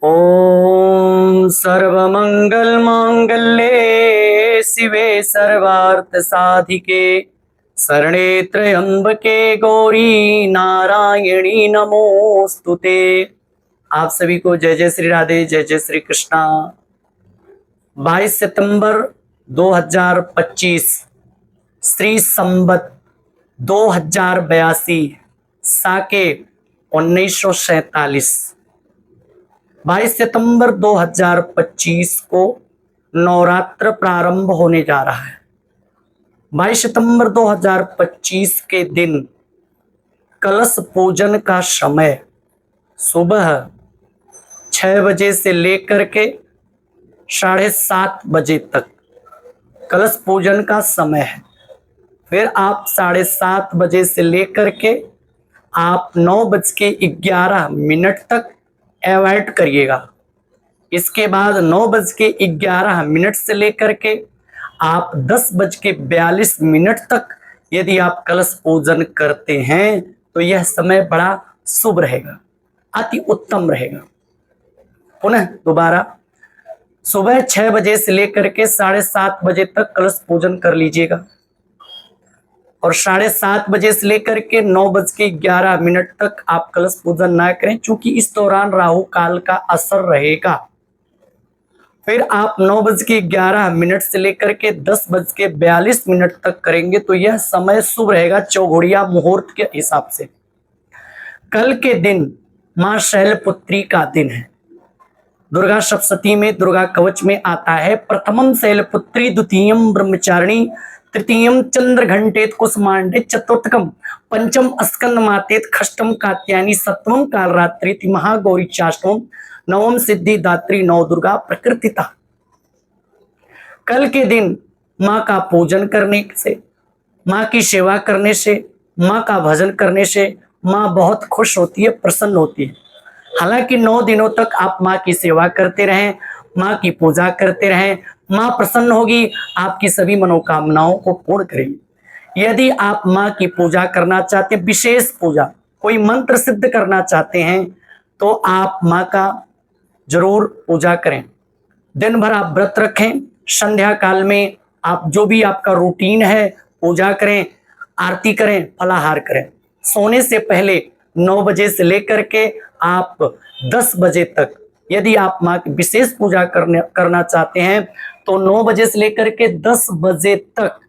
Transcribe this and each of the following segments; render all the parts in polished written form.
ओम सर्वमंगल मांगल्ये शिवे सर्वार्थ साधिके शरणे त्र्यंबके गौरी नारायणी नमोस्तुते। आप सभी को जय जय श्री राधे, जय जय श्री कृष्णा। 22 सितंबर 2025 श्री संवत 2082 साके 1947। 22 सितंबर 2025 को नवरात्र प्रारंभ होने जा रहा है। 22 सितंबर 2025 के दिन कलश पूजन का समय सुबह 6 बजे से लेकर के 7:30 बजे तक कलश पूजन का समय है। फिर आप 7:30 बजे से लेकर के आप 9:11 तक अवॉइड करिएगा। इसके बाद 9:11 से लेकर के आप 10:42 तक यदि आप कलश पूजन करते हैं तो यह समय बड़ा शुभ रहेगा, अति उत्तम रहेगा। पुनः दोबारा सुबह 6 बजे से लेकर के 7:30 बजे तक कलश पूजन कर लीजिएगा और 7:30 बजे से लेकर के 9:11 तक आप कलश पूजन ना करें, क्योंकि इस दौरान राहु काल का असर रहेगा। फिर आप 9:11 से लेकर के 10:42 तक करेंगे तो यह समय शुभ रहेगा चौघड़िया मुहूर्त के हिसाब से। कल के दिन मां शैलपुत्री का दिन है। दुर्गा सप्तशती में, दुर्गा कवच में आता है, प्रथमम शैलपुत्री, द्वितीयम ब्रह्मचारिणी, तृतीयम चंद्र घंटेत कुसुमांडे, चतुर्थकम पंचम स्कंद मातेत, खष्टम कात्यायनी, सप्तमम कालरात्रि, महागौरी चाष्टम, नवम सिद्धि दात्री, नव दुर्गा प्रकृतिता। कल के दिन माँ का पूजन करने से, माँ की सेवा करने से, माँ का भजन करने से माँ बहुत खुश होती है, प्रसन्न होती है। हालांकि 9 दिनों तक आप माँ की सेवा करते रहें, माँ की पूजा करते रहें, माँ प्रसन्न होगी, आपकी सभी मनोकामनाओं को पूर्ण करेगी। यदि आप माँ की पूजा करना चाहते हैं, विशेष पूजा, कोई मंत्र सिद्ध करना चाहते हैं, तो आप माँ का जरूर पूजा करें। दिन भर आप व्रत रखें, संध्या काल में आप जो भी आपका रूटीन है पूजा करें, आरती करें, फलाहार करें। सोने से पहले 9 बजे से लेकर के आप 10 बजे तक यदि आप माँ की विशेष पूजा करना चाहते हैं तो 9 बजे से लेकर के 10 बजे तक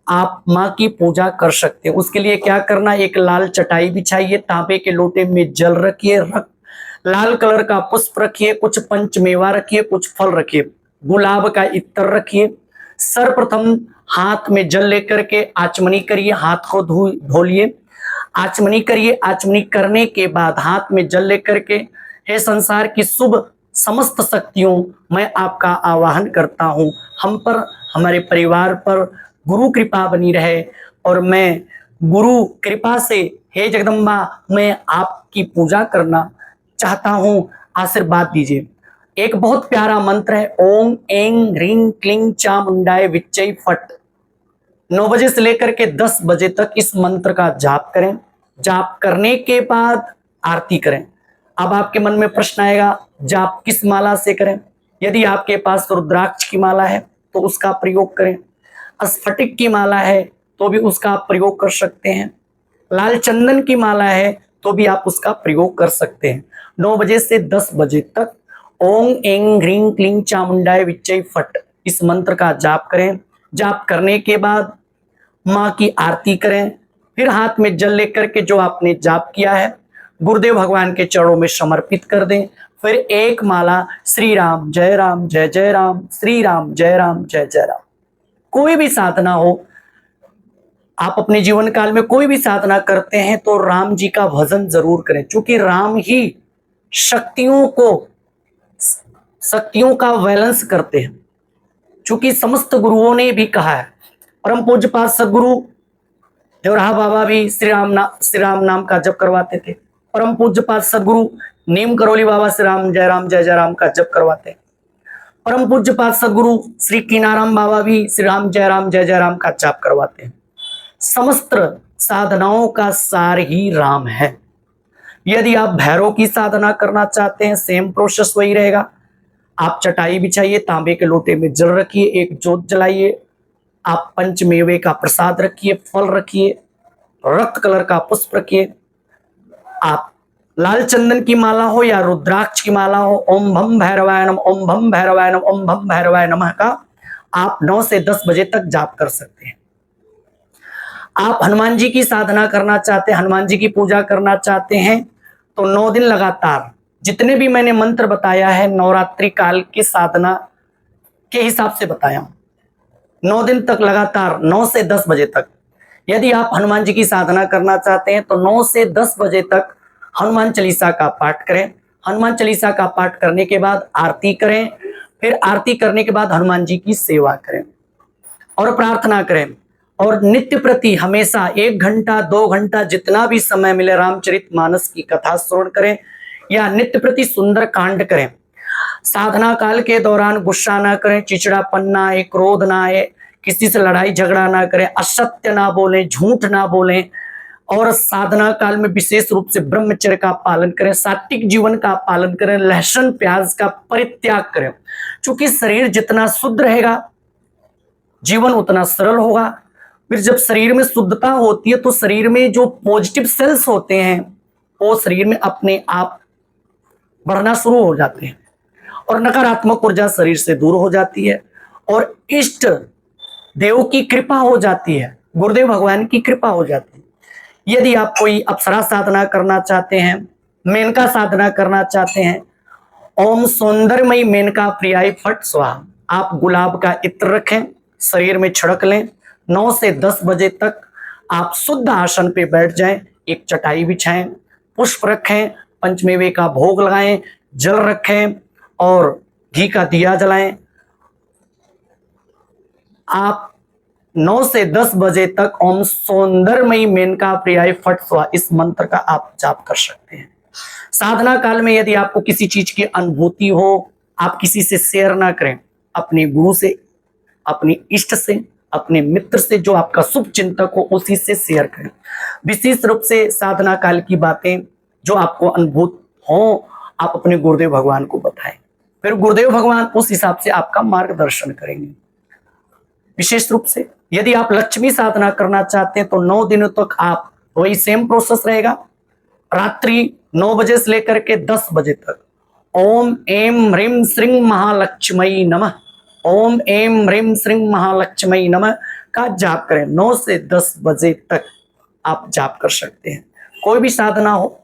आप माँ की पूजा कर सकते हैं। उसके लिए क्या करना, एक लाल चटाई बिछाइए, तांबे के लोटे में जल रखिए, लाल कलर का पुष्प रखिए, कुछ पंचमेवा रखिए, कुछ फल रखिए, गुलाब का इत्र रखिए। सर्वप्रथम हाथ में जल लेकर के आचमनी करिए, हाथ को धोलिए, आचमनी करिए। आचमनी करने के बाद हाथ में जल लेकर के, हे संसार की शुभ समस्त शक्तियों, मैं आपका आवाहन करता हूं, हम पर, हमारे परिवार पर गुरु कृपा बनी रहे और मैं गुरु कृपा से, हे जगदम्बा, मैं आपकी पूजा करना चाहता हूं, आशीर्वाद दीजिए। एक बहुत प्यारा मंत्र है, ओम ऐं ह्रीं क्लीं चामुंडाय विच्चै फट। 9 बजे से लेकर के 10 बजे तक इस मंत्र का जाप करें। जाप करने के बाद आरती करें। अब आपके मन में प्रश्न आएगा, जाप किस माला से करें? यदि आपके पास रुद्राक्ष की माला है तो उसका प्रयोग करें, स्फटिक की माला है तो भी उसका आप प्रयोग कर सकते हैं, लाल चंदन की माला है तो भी आप उसका प्रयोग कर सकते हैं। 9 बजे से 10 बजे तक ओम ऐं ह्रीं क्लीं चामुंडाय विच्चै फट इस मंत्र का जाप करें। जाप करने के बाद माँ की आरती करें, फिर हाथ में जल लेकर के जो आपने जाप किया है गुरुदेव भगवान के चरणों में समर्पित कर दें। फिर एक माला श्री राम जय राम जय जय राम, श्री राम जय राम जय जय राम। कोई भी साधना हो, आप अपने जीवन काल में कोई भी साधना करते हैं तो राम जी का भजन जरूर करें, क्योंकि राम ही शक्तियों का बैलेंस करते हैं। क्योंकि समस्त गुरुओं ने भी कहा है, परम पूज्यपाद सदगुरु देवराहा बाबा भी श्री राम नाम का जप करवाते थे। परम पूज्यपाद सदगुरु नीम करोली बाबा श्री राम का जप करवाते हैं। परम पूज्यपाद सदगुरु श्री कीनाराम बाबा भी श्री राम जय जय राम का जाप करवाते हैं। समस्त साधनाओं का सार ही राम है। यदि आप भैरव की साधना करना चाहते हैं, सेम प्रोसेस वही रहेगा। आप चटाई बिछाइए, तांबे के लोटे में जल रखिए, एक जोत जलाइए, आप पंचमेवे का प्रसाद रखिए, फल रखिए, रक्त कलर का पुष्प रखिए। आप लाल चंदन की माला हो या रुद्राक्ष की माला हो, ओम भम भैरवाय नमः, ओम भम भैरवाय नमः, ओम भम भैरवाय नमः का आप 9 से 10 बजे तक जाप कर सकते हैं। आप हनुमान जी की साधना करना चाहते हैं, हनुमान जी की पूजा करना चाहते हैं, तो 9 दिन लगातार जितने भी मैंने मंत्र बताया है नवरात्रि काल की साधना के हिसाब से बताया हूं, 9 दिन तक लगातार 9 से 10 बजे तक। यदि आप हनुमान जी की साधना करना चाहते हैं तो 9 से 10 बजे तक हनुमान चालीसा का पाठ करें। हनुमान चालीसा का पाठ करने के बाद आरती करें, फिर आरती करने के बाद हनुमान जी की सेवा करें और प्रार्थना करें। और नित्य प्रति हमेशा 1 घंटा 2 घंटा जितना भी समय मिले रामचरितमानस की कथा श्रवण करें या नित्य प्रति सुंदर कांड करें। साधना काल के दौरान गुस्सा ना करें, चिड़चिड़ापन ना आए, क्रोध ना आए, किसी से लड़ाई झगड़ा ना करें, असत्य ना बोलें, झूठ ना बोलें और साधना काल में विशेष रूप से ब्रह्मचर्य का पालन करें, सात्विक जीवन का पालन करें, लहसुन प्याज का परित्याग करें। क्योंकि शरीर जितना शुद्ध रहेगा जीवन उतना सरल होगा। फिर जब शरीर में शुद्धता होती है तो शरीर में जो पॉजिटिव सेल्स होते हैं वो शरीर में अपने आप बढ़ना शुरू हो जाते हैं और नकारात्मक ऊर्जा शरीर से दूर हो जाती है और इष्ट देव की कृपा हो जाती है, गुरुदेव भगवान की कृपा हो जाती है। यदि आप कोई अप्सरा साधना करना चाहते हैं, मेनका साधना करना चाहते हैं, ओम सौंदर्यमयी मेनका प्रियाय फट स्वाहा, आप गुलाब का इत्र रखें, शरीर में छिड़क लें, 9 से 10 बजे तक आप शुद्ध आसन पे बैठ जाएं, एक चटाई बिछाएं, पुष्प रखें, पंचमेवे का भोग लगाएं, जल रखें और घी का दिया जलाएं। आप 9 से 10 बजे तक ओम सौंदर्यमयी मेनका प्रियाय फट स्वाहा इस मंत्र का आप जाप कर सकते हैं। साधना काल में यदि आपको किसी चीज की अनुभूति हो, आप किसी से शेयर ना करें, अपने गुरु से, अपने इष्ट से, अपने मित्र से, जो आपका शुभ चिंतक हो उसी से शेयर करें। विशेष रूप से साधना काल की बातें जो आपको अनुभूत हो आप अपने गुरुदेव भगवान को बताएं, फिर गुरुदेव भगवान उस हिसाब से आपका मार्गदर्शन करेंगे। विशेष रूप से यदि आप लक्ष्मी साधना करना चाहते हैं तो 9 दिनों तक आप वही सेम प्रोसेस रहेगा, रात्रि 9 बजे से लेकर के 10 बजे तक ओम एम ह्रीम श्रीं महालक्ष्मी नमः, ओम एम ह्रीम श्रीं महालक्ष्मी नमः का जाप करें। 9 से 10 बजे तक आप जाप कर सकते हैं। कोई भी साधना हो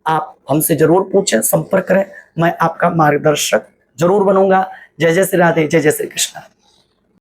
आप हमसे जरूर पूछें, संपर्क करें, मैं आपका मार्गदर्शक जरूर बनूंगा। जय जय श्री राधे, जय जय श्री कृष्ण।